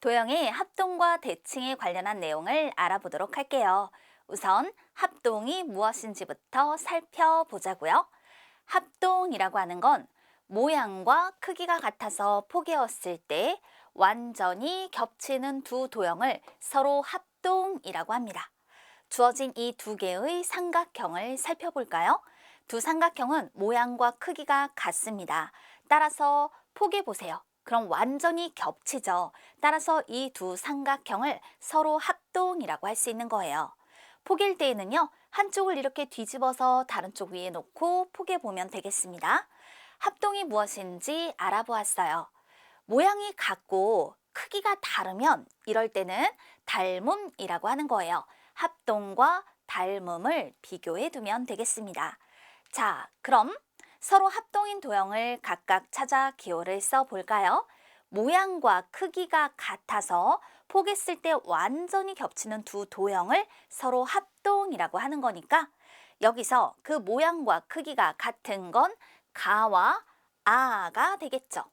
도형의 합동과 대칭에 관련한 내용을 알아보도록 할게요. 우선 합동이 무엇인지부터 살펴보자고요. 합동이라고 하는 건 모양과 크기가 같아서 포개었을 때 완전히 겹치는 두 도형을 서로 합동이라고 합니다. 주어진 이 두 개의 삼각형을 살펴볼까요? 두 삼각형은 모양과 크기가 같습니다. 따라서 포개보세요. 그럼 완전히 겹치죠. 따라서 이 두 삼각형을 서로 합동이라고 할 수 있는 거예요. 포갤 때에는요, 한쪽을 이렇게 뒤집어서 다른 쪽 위에 놓고 포개보면 되겠습니다. 합동이 무엇인지 알아보았어요. 모양이 같고 크기가 다르면 이럴 때는 닮음이라고 하는 거예요. 합동과 닮음을 비교해 두면 되겠습니다. 자, 그럼 서로 합동인 도형을 각각 찾아 기호를 써볼까요? 모양과 크기가 같아서 포개했을 때 완전히 겹치는 두 도형을 서로 합동이라고 하는 거니까 여기서 그 모양과 크기가 같은 건 가와 아가 되겠죠.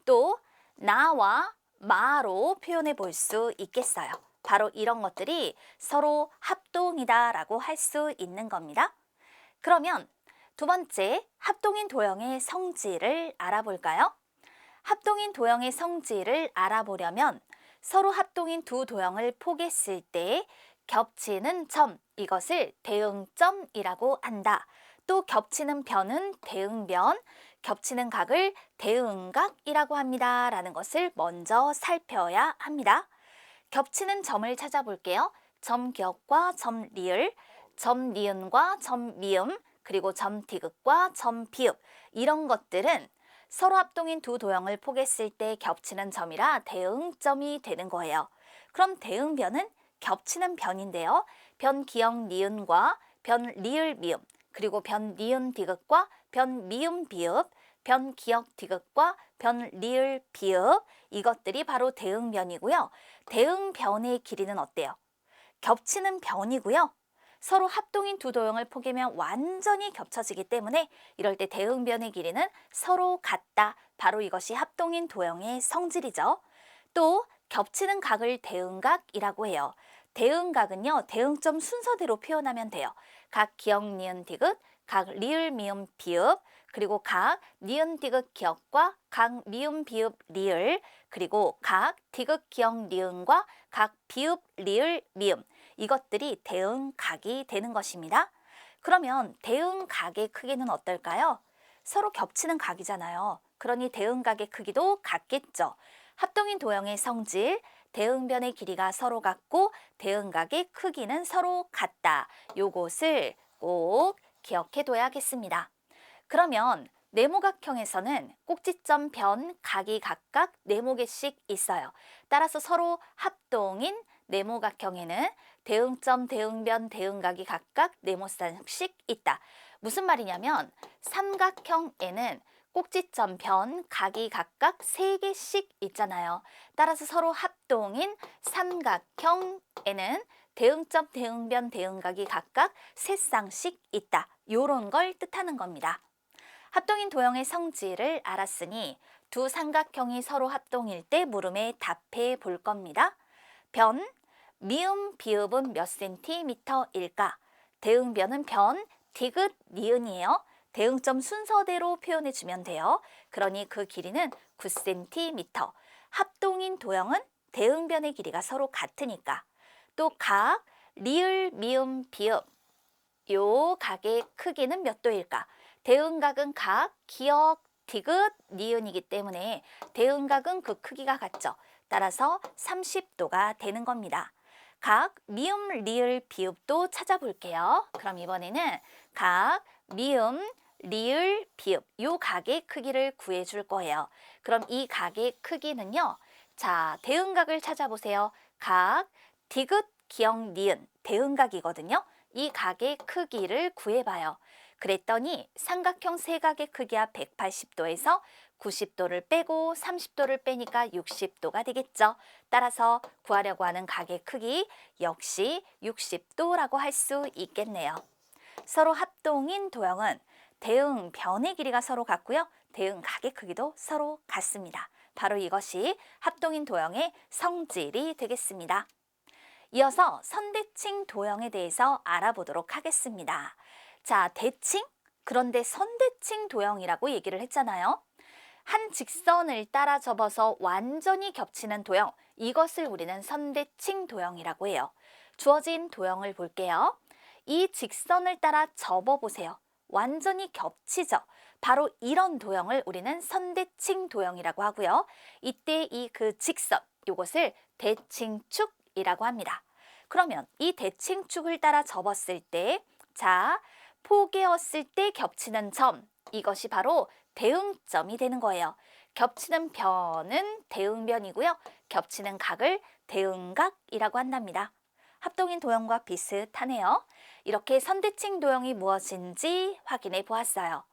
또 나와 마로 표현해 볼 수 있겠어요. 바로 이런 것들이 서로 합동이다라고 할 수 있는 겁니다. 그러면 두 번째, 합동인 도형의 성질을 알아볼까요? 합동인 도형의 성질을 알아보려면 서로 합동인 두 도형을 포개했을 때 겹치는 점, 이것을 대응점이라고 한다. 또 겹치는 변은 대응변, 겹치는 각을 대응각이라고 합니다. 라는 것을 먼저 살펴야 합니다. 겹치는 점을 찾아볼게요. 점 기역과 점 리을, 점 니은과 점 미음, 그리고 점 디귿과 점 비읍 이런 것들은 서로 합동인 두 도형을 포개했을 때 겹치는 점이라 대응점이 되는 거예요. 그럼 대응변은 겹치는 변인데요. 변 기역 니은과 변 리을 미음, 그리고 변 니은 디귿과 변 미음 비읍, 변 기역 디귿과 변 리을 비읍 이것들이 바로 대응변이고요. 대응변의 길이는 어때요? 겹치는 변이고요. 서로 합동인 두 도형을 포개면 완전히 겹쳐지기 때문에 이럴 때 대응변의 길이는 서로 같다. 바로 이것이 합동인 도형의 성질이죠. 또 겹치는 각을 대응각이라고 해요. 대응각은요, 대응점 순서대로 표현하면 돼요. 각 기역 니은 디귿, 각 리을 미음 비읍, 그리고 각 니은 디귿 기역과 각 미음 비읍 리을, 그리고 각 디귿 기역 니은과 각 비읍 리을 미음 이것들이 대응각이 되는 것입니다. 그러면 대응각의 크기는 어떨까요? 서로 겹치는 각이잖아요. 그러니 대응각의 크기도 같겠죠. 합동인 도형의 성질, 대응변의 길이가 서로 같고 대응각의 크기는 서로 같다. 요것을 꼭 기억해 둬야겠습니다. 그러면 네모각형에서는 꼭지점 변, 각이 각각 4모개씩 있어요. 따라서 서로 합동인 네모각형에는 대응점, 대응변, 대응각이 각각 4모쌍씩 있다. 무슨 말이냐면 삼각형에는 꼭지점 변, 각이 각각 3개씩 있잖아요. 따라서 서로 합동인 삼각형에는 대응점, 대응변, 대응각이 각각 3쌍씩 있다. 요런 걸 뜻하는 겁니다. 합동인 도형의 성질을 알았으니 두 삼각형이 서로 합동일 때 물음에 답해 볼 겁니다. 변, 미음, 비읍은 몇 센티미터일까? 대응변은 변, 디귿, 니은이에요. 대응점 순서대로 표현해 주면 돼요. 그러니 그 길이는 9cm. 합동인 도형은 대응변의 길이가 서로 같으니까. 또 각, 리을, 미음, 비읍. 요 각의 크기는 몇 도일까? 대응각은 각, 기역, 디귿, 니은이기 때문에 대응각은 그 크기가 같죠. 따라서 30도가 되는 겁니다. 각, 미음, 리을, 비읍도 찾아볼게요. 그럼 이번에는 각, 미음, 리을, 비읍 요 각의 크기를 구해줄 거예요. 그럼 이 각의 크기는요. 자, 대응각을 찾아보세요. 각, 디귿, 기역, 니은 대응각이거든요. 이 각의 크기를 구해봐요. 그랬더니 삼각형 세각의 크기가 180도에서 90도를 빼고 30도를 빼니까 60도가 되겠죠. 따라서 구하려고 하는 각의 크기 역시 60도라고 할 수 있겠네요. 서로 합동인 도형은 대응변의 길이가 서로 같고요. 대응각의 크기도 서로 같습니다. 바로 이것이 합동인 도형의 성질이 되겠습니다. 이어서 선대칭 도형에 대해서 알아보도록 하겠습니다. 자, 대칭? 그런데 선대칭 도형이라고 얘기를 했잖아요. 한 직선을 따라 접어서 완전히 겹치는 도형, 이것을 우리는 선대칭 도형이라고 해요. 주어진 도형을 볼게요. 이 직선을 따라 접어보세요. 완전히 겹치죠. 바로 이런 도형을 우리는 선대칭 도형이라고 하고요. 이때 이 그 직선, 이것을 대칭축이라고 합니다. 그러면 이 대칭축을 따라 접었을 때, 자, 포개었을 때 겹치는 점, 이것이 바로 대응점이 되는 거예요. 겹치는 변은 대응변이고요. 겹치는 각을 대응각이라고 한답니다. 합동인 도형과 비슷하네요. 이렇게 선대칭 도형이 무엇인지 확인해 보았어요.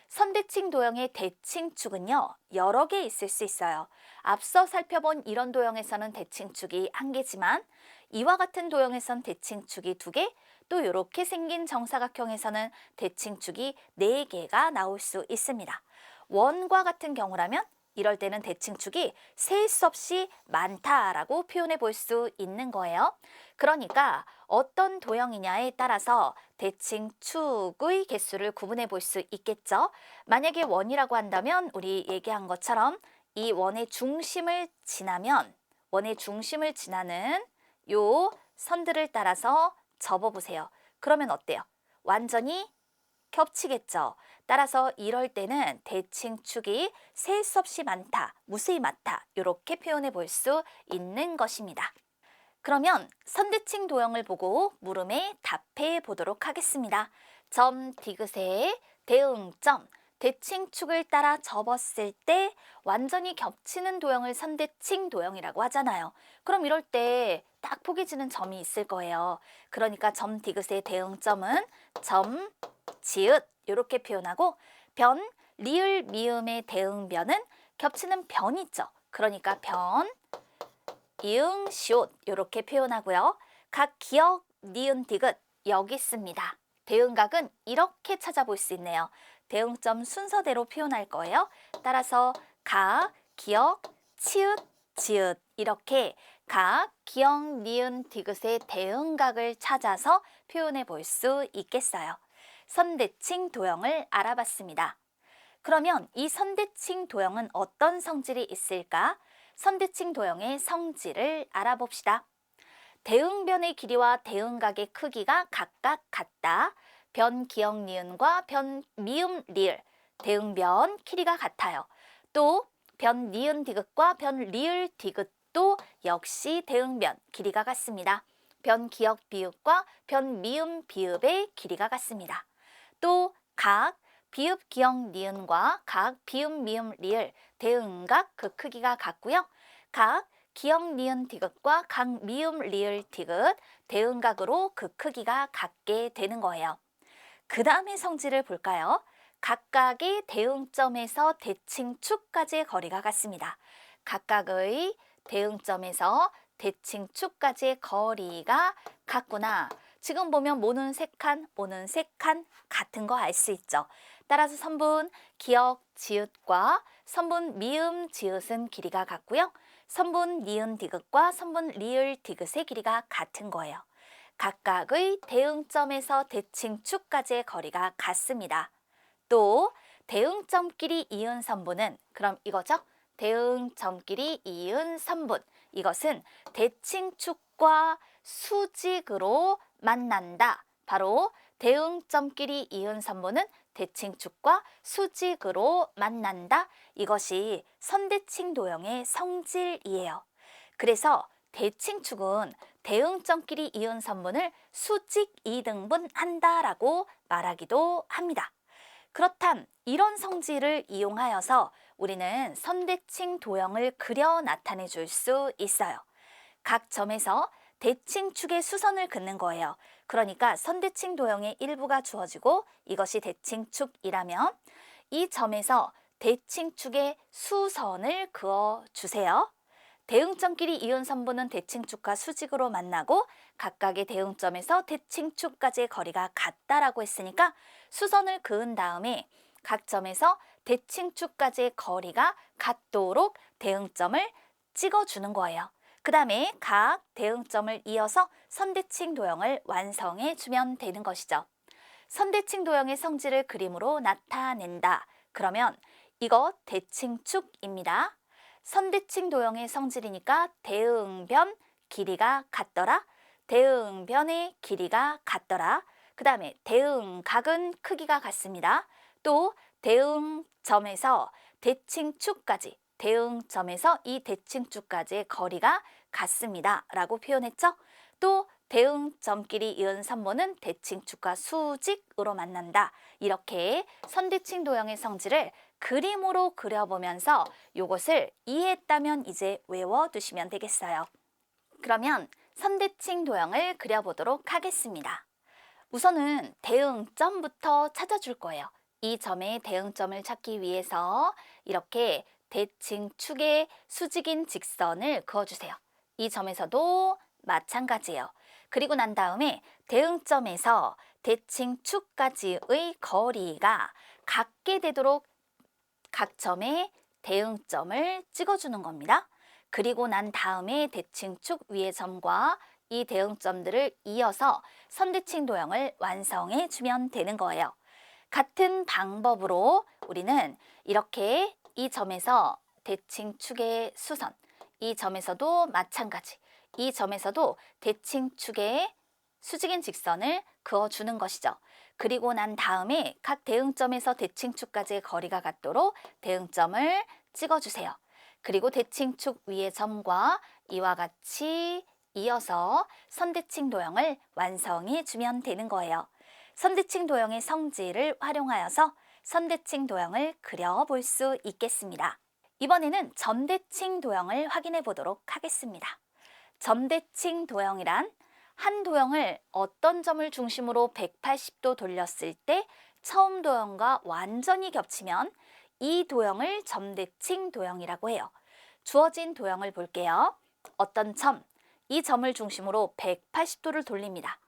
선대칭 도형의 대칭축은요, 여러 개 있을 수 있어요. 앞서 살펴본 이런 도형에서는 대칭축이 한 개지만 이와 같은 도형에선 대칭축이 두 개, 또 이렇게 생긴 정사각형에서는 대칭축이 네 개가 나올 수 있습니다. 원과 같은 경우라면 이럴 때는 대칭축이 셀 수 없이 많다라고 표현해 볼 수 있는 거예요. 그러니까 어떤 도형이냐에 따라서 대칭축의 개수를 구분해 볼 수 있겠죠. 만약에 원이라고 한다면 우리 얘기한 것처럼 이 원의 중심을 지나면 원의 중심을 지나는 요 선들을 따라서 접어보세요. 그러면 어때요? 완전히 겹치겠죠. 따라서 이럴 때는 대칭축이 셀 수 없이 많다, 무수히 많다 이렇게 표현해 볼 수 있는 것입니다. 그러면 선대칭 도형을 보고 물음에 답해 보도록 하겠습니다. 점 디귿의 대응점, 대칭축을 따라 접었을 때 완전히 겹치는 도형을 선대칭 도형이라고 하잖아요. 그럼 이럴 때 딱 포개지는 점이 있을 거예요. 그러니까 점 디귿의 대응점은 점, 지읒 이렇게 표현하고 변, 리을, 미음의 대응변은 겹치는 변이죠. 그러니까 변, 이응, 시옷 이렇게 표현하고요. 각 기역, 니은, 디귿 여기 있습니다. 대응각은 이렇게 찾아볼 수 있네요. 대응점 순서대로 표현할 거예요. 따라서 각, 기역, 치읓, 지읒 이렇게 각, 기역, 니은, 디귿의 대응각을 찾아서 표현해 볼 수 있겠어요. 선대칭 도형을 알아봤습니다. 그러면 이 선대칭 도형은 어떤 성질이 있을까? 선대칭 도형의 성질을 알아봅시다. 대응변의 길이와 대응각의 크기가 각각 같다. 변, 기역, 니은과 변, 미음, 리을, 대응변 길이가 같아요. 또 변, 니은, 디귿과 변, 리을, 디귿도 역시 대응변 길이가 같습니다. 변, 기역, 비읍과 변, 미음, 비읍의 길이가 같습니다. 또 각, 비읍, 기역, 니은과 각, 비읍, 미음, 리을, 대응각 그 크기가 같고요. 각, 기역, 니은, 디귿과 각, 미음, 리을, 디귿, 대응각으로 그 크기가 같게 되는 거예요. 그 다음의 성질을 볼까요? 각각의 대응점에서 대칭축까지의 거리가 같습니다. 각각의 대응점에서 대칭축까지의 거리가 같구나. 지금 보면 모는 세 칸, 모는 세 칸 같은 거 알 수 있죠. 따라서 선분 기역, 지읒과 선분 미음, 지읒은 길이가 같고요. 선분 니은, 디귿과 선분 리을, 디귿의 길이가 같은 거예요. 각각의 대응점에서 대칭축까지의 거리가 같습니다. 또 대응점끼리 이은 선분은 그럼 이거죠? 대응점끼리 이은 선분 이것은 대칭축과 수직으로 만난다. 바로 대응점끼리 이은 선분은 대칭축과 수직으로 만난다. 이것이 선대칭 도형의 성질이에요. 그래서 대칭축은 대응점끼리 이은 선분을 수직 이등분한다라고 말하기도 합니다. 그렇담 이런 성질을 이용하여서 우리는 선대칭 도형을 그려 나타내 줄 수 있어요. 각 점에서 대칭축의 수선을 긋는 거예요. 그러니까 선대칭 도형의 일부가 주어지고 이것이 대칭축이라면 이 점에서 대칭축의 수선을 그어주세요. 대응점끼리 이은 선분은 대칭축과 수직으로 만나고 각각의 대응점에서 대칭축까지의 거리가 같다라고 했으니까 수선을 그은 다음에 각 점에서 대칭축까지의 거리가 같도록 대응점을 찍어주는 거예요. 그 다음에 각 대응점을 이어서 선대칭 도형을 완성해 주면 되는 것이죠. 선대칭 도형의 성질을 그림으로 나타낸다. 그러면 이거 대칭축입니다. 선대칭 도형의 성질이니까 대응변 길이가 같더라. 대응변의 길이가 같더라. 그 다음에 대응각은 크기가 같습니다. 또 대응점에서 대칭축까지, 대응점에서 이 대칭축까지의 거리가 같습니다. 라고 표현했죠. 또 대응점끼리 이은 선모는 대칭축과 수직으로 만난다. 이렇게 선대칭 도형의 성질을 그림으로 그려보면서 이것을 이해했다면 이제 외워두시면 되겠어요. 그러면 선대칭 도형을 그려보도록 하겠습니다. 우선은 대응점부터 찾아줄 거예요. 이 점의 대응점을 찾기 위해서 이렇게 대칭축의 수직인 직선을 그어주세요. 이 점에서도 마찬가지예요. 그리고 난 다음에 대응점에서 대칭축까지의 거리가 같게 되도록 각 점에 대응점을 찍어주는 겁니다. 그리고 난 다음에 대칭축 위의 점과 이 대응점들을 이어서 선대칭 도형을 완성해 주면 되는 거예요. 같은 방법으로 우리는 이렇게 이 점에서 대칭축의 수선, 이 점에서도 마찬가지, 이 점에서도 대칭축의 수직인 직선을 그어주는 것이죠. 그리고 난 다음에 각 대응점에서 대칭축까지의 거리가 같도록 대응점을 찍어주세요. 그리고 대칭축 위의 점과 이와 같이 이어서 선대칭 도형을 완성해 주면 되는 거예요. 선대칭 도형의 성질을 활용하여서 선대칭 도형을 그려볼 수 있겠습니다. 이번에는 점대칭 도형을 확인해 보도록 하겠습니다. 점대칭 도형이란 한 도형을 어떤 점을 중심으로 180도 돌렸을 때 처음 도형과 완전히 겹치면 이 도형을 점대칭 도형이라고 해요. 주어진 도형을 볼게요. 어떤 점, 이 점을 중심으로 180도를 돌립니다.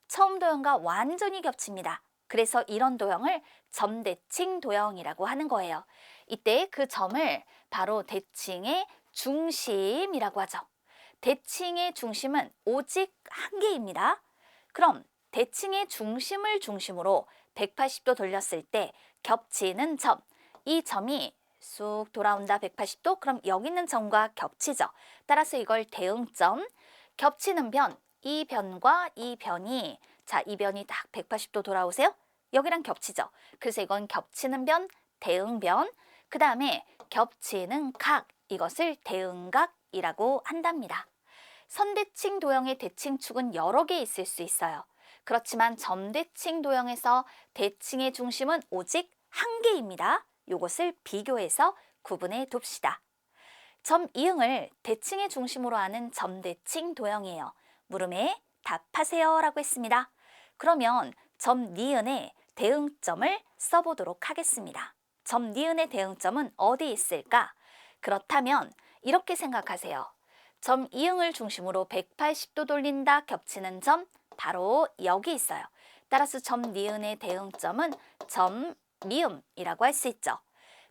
처음 도형과 완전히 겹칩니다. 그래서 이런 도형을 점대칭 도형이라고 하는 거예요. 이때 그 점을 바로 대칭의 중심이라고 하죠. 대칭의 중심은 오직 한 개입니다. 그럼 대칭의 중심을 중심으로 180도 돌렸을 때 겹치는 점, 이 점이 쑥 돌아온다 180도, 그럼 여기 있는 점과 겹치죠. 따라서 이걸 대응점, 겹치는 변, 이 변과 이 변이, 자, 이 변이 딱 180도 돌아오세요. 여기랑 겹치죠. 그래서 이건 겹치는 변, 대응변, 그 다음에 겹치는 각, 이것을 대응각이라고 한답니다. 선대칭 도형의 대칭축은 여러 개 있을 수 있어요. 그렇지만 점대칭 도형에서 대칭의 중심은 오직 한 개입니다. 이것을 비교해서 구분해 둡시다. 점 이응을 대칭의 중심으로 하는 점대칭 도형이에요. 물음에 답하세요 라고 했습니다. 그러면 점 니은의 대응점을 써보도록 하겠습니다. 점 니은의 대응점은 어디 있을까? 그렇다면 이렇게 생각하세요. 점 이응을 중심으로 180도 돌린다 겹치는 점 바로 여기 있어요. 따라서 점 니은의 대응점은 점 미음이라고 할 수 있죠.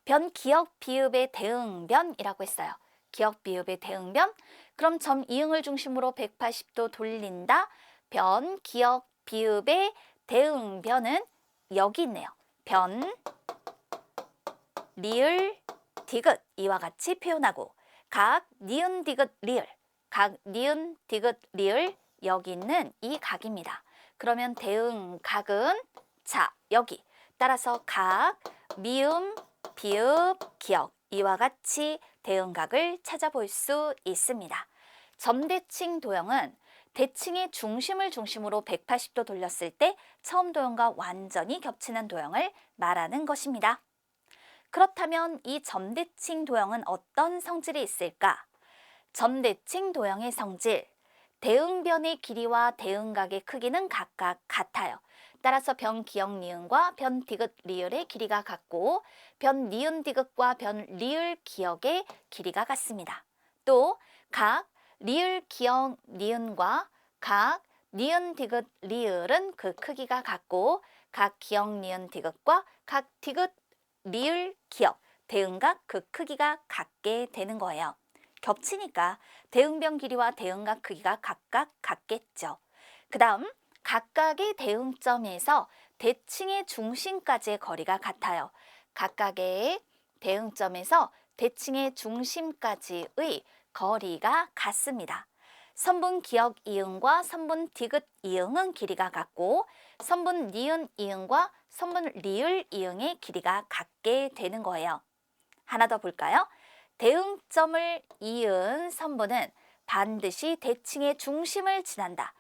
변 기역 비읍의 대응변이라고 했어요. 기역 비읍의 대응변. 그럼 점 이응을 중심으로 180도 돌린다. 변 기역 비읍의 대응변은 여기 있네요. 변 리을 디귿 이와 같이 표현하고 각 니은 디귿 리을, 각 니은 디귿 리을 여기 있는 이 각입니다. 그러면 대응각은 자 여기 따라서 각 미음 비읍 기역 이와 같이 대응각을 찾아볼 수 있습니다. 점대칭 도형은 대칭의 중심을 중심으로 180도 돌렸을 때 처음 도형과 완전히 겹치는 도형을 말하는 것입니다. 그렇다면 이 점대칭 도형은 어떤 성질이 있을까? 점대칭 도형의 성질, 대응변의 길이와 대응각의 크기는 각각 같아요. 따라서 변 기역 니은과 변 디귿 리을의 길이가 같고 변 니은 디귿과 변 리을 기역의 길이가 같습니다. 또 각 리을 기역 니은과 각 니은 디귿 리을은 그 크기가 같고 각 기역 니은 디귿과 각 디귿 리을, 기역, 대응각 그 크기가 같게 되는 거예요. 겹치니까 대응변 길이와 대응각 크기가 각각 같겠죠. 그 다음 각각의 대응점에서 대칭의 중심까지의 거리가 같아요. 각각의 대응점에서 대칭의 중심까지의 거리가 같습니다. 선분 기역 이응과 선분 디귿 이응은 길이가 같고 선분 니은 이응과 선분 리을 이응의 길이가 같게 되는 거예요. 하나 더 볼까요? 대응점을 이은 선분은 반드시 대칭의 중심을 지난다.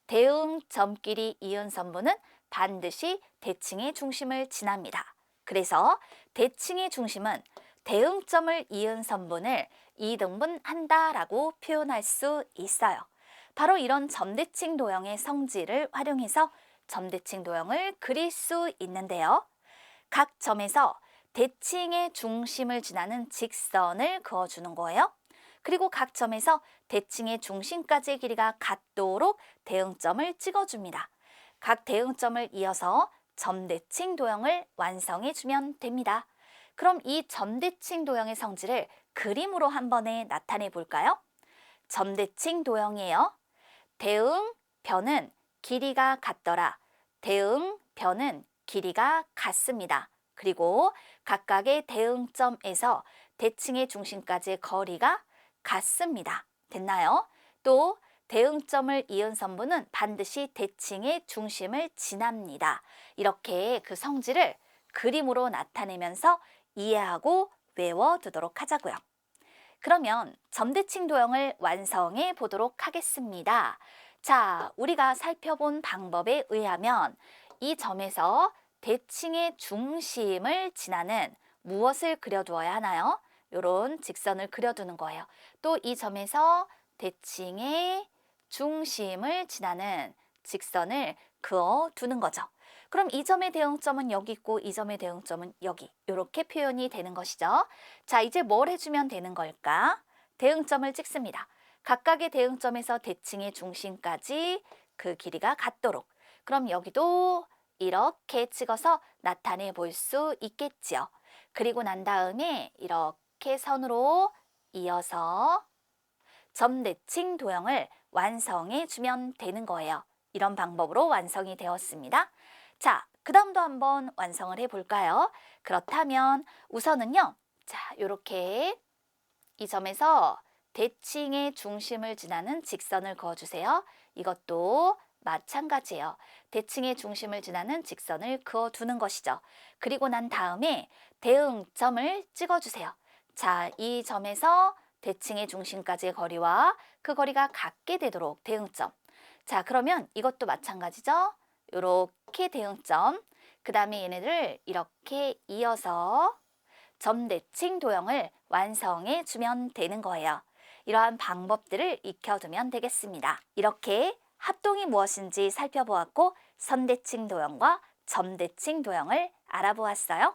대응점끼리 이은 선분은 반드시 대칭의 중심을 지납니다. 그래서 대칭의 중심은 대응점을 이은 선분을 이등분한다라고 표현할 수 있어요. 바로 이런 점대칭 도형의 성질을 활용해서 점대칭 도형을 그릴 수 있는데요. 각 점에서 대칭의 중심을 지나는 직선을 그어주는 거예요. 그리고 각 점에서 대칭의 중심까지의 길이가 같도록 대응점을 찍어줍니다. 각 대응점을 이어서 점대칭 도형을 완성해주면 됩니다. 그럼 이 점대칭 도형의 성질을 그림으로 한 번에 나타내 볼까요? 점대칭 도형이에요. 대응변은 길이가 같더라. 대응변은 길이가 같습니다. 그리고 각각의 대응점에서 대칭의 중심까지의 거리가 같습니다. 됐나요? 또 대응점을 이은 선분은 반드시 대칭의 중심을 지납니다. 이렇게 그 성질을 그림으로 나타내면서 이해하고 외워두도록 하자고요. 그러면 점대칭 도형을 완성해 보도록 하겠습니다. 자, 우리가 살펴본 방법에 의하면 이 점에서 대칭의 중심을 지나는 무엇을 그려두어야 하나요? 이런 직선을 그려두는 거예요. 또 이 점에서 대칭의 중심을 지나는 직선을 그어두는 거죠. 그럼 이 점의 대응점은 여기 있고 이 점의 대응점은 여기 이렇게 표현이 되는 것이죠. 자, 이제 뭘 해주면 되는 걸까? 대응점을 찍습니다. 각각의 대응점에서 대칭의 중심까지 그 길이가 같도록. 그럼 여기도 이렇게 찍어서 나타내 볼 수 있겠지요. 그리고 난 다음에 이렇게 선으로 이어서 점대칭 도형을 완성해 주면 되는 거예요. 이런 방법으로 완성이 되었습니다. 자, 그 다음도 한번 완성을 해볼까요? 그렇다면 우선은요. 자, 이렇게 이 점에서 대칭의 중심을 지나는 직선을 그어주세요. 이것도 마찬가지예요. 대칭의 중심을 지나는 직선을 그어두는 것이죠. 그리고 난 다음에 대응점을 찍어주세요. 자, 이 점에서 대칭의 중심까지의 거리와 그 거리가 같게 되도록 대응점. 자, 그러면 이것도 마찬가지죠. 이렇게 대응점. 그 다음에 얘네를 이렇게 이어서 점대칭 도형을 완성해 주면 되는 거예요. 이러한 방법들을 익혀두면 되겠습니다. 이렇게 합동이 무엇인지 살펴보았고 선대칭 도형과 점대칭 도형을 알아보았어요.